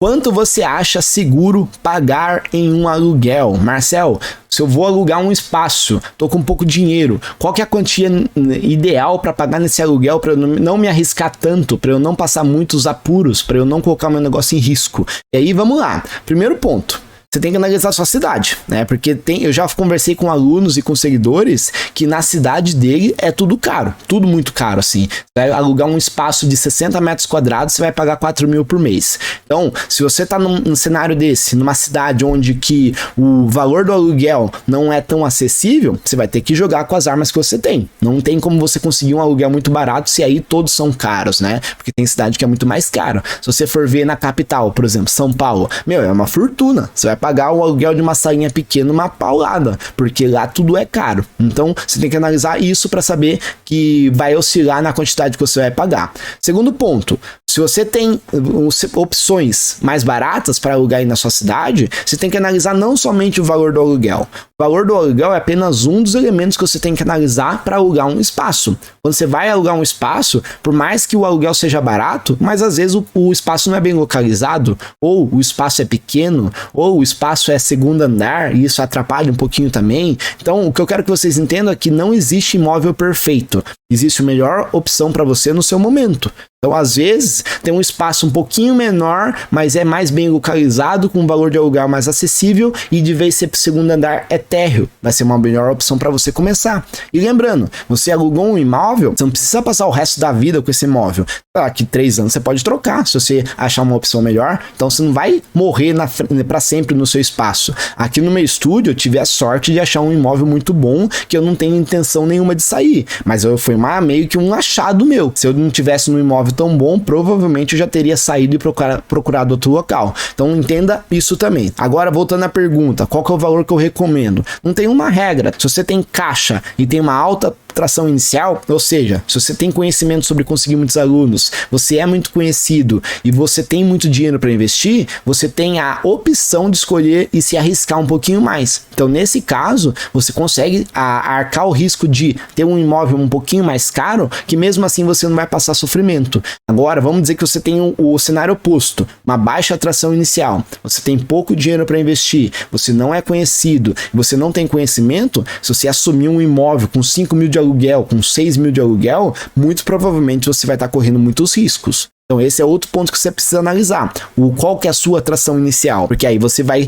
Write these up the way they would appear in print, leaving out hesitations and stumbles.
Quanto você acha seguro pagar em um aluguel? Marcel, se eu vou alugar um espaço, tô com pouco dinheiro, qual que é a quantia ideal para pagar nesse aluguel para eu não me arriscar tanto, para eu não passar muitos apuros, para eu não colocar meu negócio em risco? E aí vamos lá. Primeiro ponto. Você tem que analisar a sua cidade, né? Porque eu já conversei com alunos e com seguidores que na cidade dele é tudo caro, tudo muito caro, assim. Vai alugar um espaço de 60 metros quadrados, você vai pagar 4 mil por mês. Então, se você tá num cenário desse, numa cidade onde que o valor do aluguel não é tão acessível, você vai ter que jogar com as armas que você tem. Não tem como você conseguir um aluguel muito barato se aí todos são caros, né? Porque tem cidade que é muito mais caro. Se você for ver na capital, por exemplo, São Paulo, é uma fortuna. Você vai pagar o aluguel de uma salinha pequena uma paulada, porque lá tudo é caro. Então, você tem que analisar isso para saber que vai oscilar na quantidade que você vai pagar. Segundo ponto, se você tem opções mais baratas para alugar aí na sua cidade, você tem que analisar não somente o valor do aluguel. O valor do aluguel é apenas um dos elementos que você tem que analisar para alugar um espaço. Quando você vai alugar um espaço, por mais que o aluguel seja barato, mas às vezes o espaço não é bem localizado, ou o espaço é pequeno, ou o espaço é segundo andar, e isso atrapalha um pouquinho também. Então, o que eu quero que vocês entendam é que não existe imóvel perfeito. Existe a melhor opção para você no seu momento. Então, às vezes, tem um espaço um pouquinho menor, mas é mais bem localizado, com um valor de aluguel mais acessível, e de vez ser segundo andar é térreo. Vai ser uma melhor opção para você começar. E lembrando, você alugou um imóvel, você não precisa passar o resto da vida com esse imóvel. Daqui 3 anos você pode trocar, se você achar uma opção melhor. Então, você não vai morrer para sempre no seu espaço. Aqui no meu estúdio, eu tive a sorte de achar um imóvel muito bom, que eu não tenho intenção nenhuma de sair. Mas foi meio que um achado meu. Se eu não tivesse um imóvel tão bom, provavelmente eu já teria saído e procurado outro local. Então entenda isso também. Agora, voltando à pergunta, qual que é o valor que eu recomendo? Não tem uma regra. Se você tem caixa e tem uma alta tração inicial, ou seja, se você tem conhecimento sobre conseguir muitos alunos, você é muito conhecido e você tem muito dinheiro para investir, você tem a opção de escolher e se arriscar um pouquinho mais. Então, nesse caso, você consegue arcar o risco de ter um imóvel um pouquinho mais caro, que mesmo assim você não vai passar sofrimento. Agora, vamos dizer que você tem o cenário oposto, uma baixa atração inicial, você tem pouco dinheiro para investir, você não é conhecido, você não tem conhecimento. Se você assumir um imóvel com 5 mil de aluguel, com 6 mil de aluguel, muito provavelmente você vai estar correndo muitos riscos. Então esse é outro ponto que você precisa analisar. Qual que é a sua atração inicial? Porque aí você vai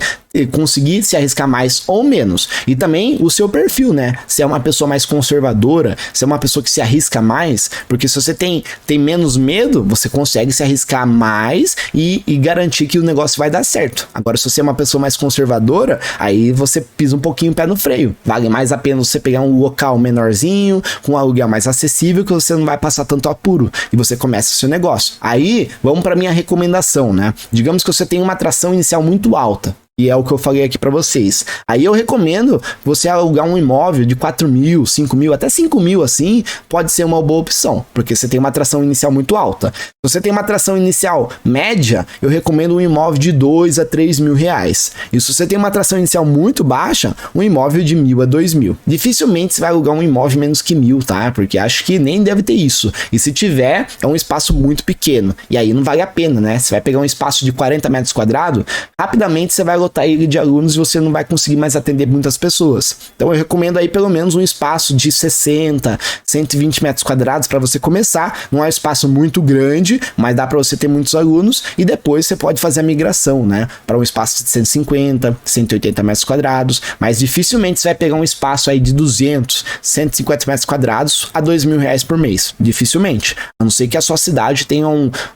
conseguir se arriscar mais ou menos. E também o seu perfil, né? Se é uma pessoa mais conservadora, se é uma pessoa que se arrisca mais, porque se você tem menos medo, você consegue se arriscar mais e garantir que o negócio vai dar certo. Agora, se você é uma pessoa mais conservadora, aí você pisa um pouquinho o pé no freio. Vale mais a pena você pegar um local menorzinho, com um aluguel mais acessível, que você não vai passar tanto apuro. E você começa o seu negócio. Aí, vamos para minha recomendação, né? Digamos que você tem uma atração inicial muito alta. E é o que eu falei aqui para vocês. Aí eu recomendo você alugar um imóvel de 4 mil, 5 mil, até 5 mil assim, pode ser uma boa opção, porque você tem uma atração inicial muito alta. Se você tem uma atração inicial média, eu recomendo um imóvel de 2 a 3 mil reais. E se você tem uma atração inicial muito baixa, um imóvel de 1.000 a 2.000. Dificilmente você vai alugar um imóvel menos que 1.000, tá? Porque acho que nem deve ter isso. E se tiver, é um espaço muito pequeno. E aí não vale a pena, né? Você vai pegar um espaço de 40 metros quadrados, rapidamente você vai lotar ele de alunos e você não vai conseguir mais atender muitas pessoas. Então eu recomendo aí pelo menos um espaço de 60, 120 metros quadrados para você começar. Não é um espaço muito grande, mas dá para você ter muitos alunos e depois você pode fazer a migração, né? Para um espaço de 150, 180 metros quadrados, mas dificilmente você vai pegar um espaço aí de 200, 150 metros quadrados a 2.000 reais por mês. Dificilmente. A não ser que a sua cidade tenha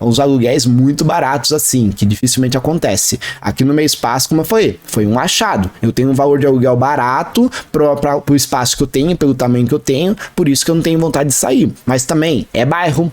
uns aluguéis muito baratos assim, que dificilmente acontece. Aqui no meu espaço, como foi um achado. Eu tenho um valor de aluguel barato para o espaço que eu tenho, pelo tamanho que eu tenho, por isso que eu não tenho vontade de sair. Mas também é bairro.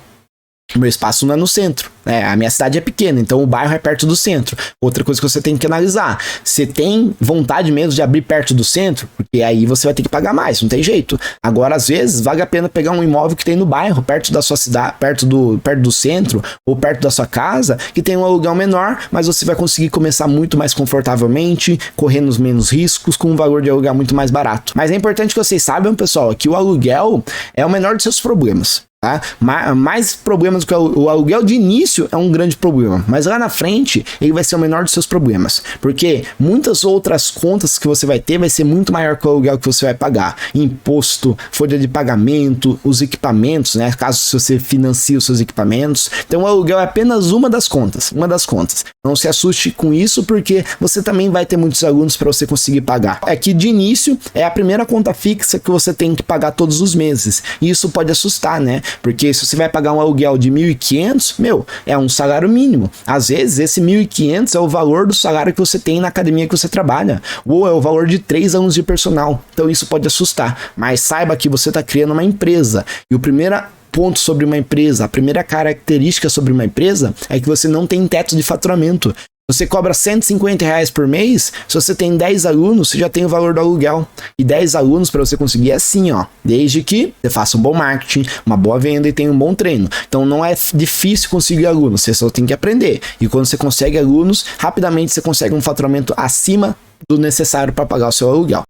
O meu espaço não é no centro, né? A minha cidade é pequena, então o bairro é perto do centro. Outra coisa que você tem que analisar, você tem vontade mesmo de abrir perto do centro? Porque aí você vai ter que pagar mais, não tem jeito. Agora, às vezes, vale a pena pegar um imóvel que tem no bairro, perto da sua cidade, perto do centro, ou perto da sua casa, que tem um aluguel menor, mas você vai conseguir começar muito mais confortavelmente, correndo menos riscos, com um valor de aluguel muito mais barato. Mas é importante que vocês saibam, pessoal, que o aluguel é o menor dos seus problemas. Tá? Mais problemas do que o aluguel de início é um grande problema, mas lá na frente ele vai ser o menor dos seus problemas, porque muitas outras contas que você vai ter vai ser muito maior que o aluguel que você vai pagar, imposto, folha de pagamento, os equipamentos, né, caso você financie os seus equipamentos. Então o aluguel é apenas uma das contas, não se assuste com isso, porque você também vai ter muitos alunos para você conseguir pagar. É que de início é a primeira conta fixa que você tem que pagar todos os meses, e isso pode assustar, né? Porque se você vai pagar um aluguel de 1.500, é um salário mínimo. Às vezes, esse 1.500 é o valor do salário que você tem na academia que você trabalha, ou é o valor de 3 anos de personal. Então isso pode assustar, mas saiba que você está criando uma empresa, e o primeiro ponto sobre uma empresa, a primeira característica sobre uma empresa é que você não tem teto de faturamento. Você cobra R$150 por mês, se você tem 10 alunos, você já tem o valor do aluguel. E 10 alunos para você conseguir é assim, ó, desde que você faça um bom marketing, uma boa venda e tenha um bom treino. Então não é difícil conseguir alunos, você só tem que aprender. E quando você consegue alunos, rapidamente você consegue um faturamento acima do necessário para pagar o seu aluguel.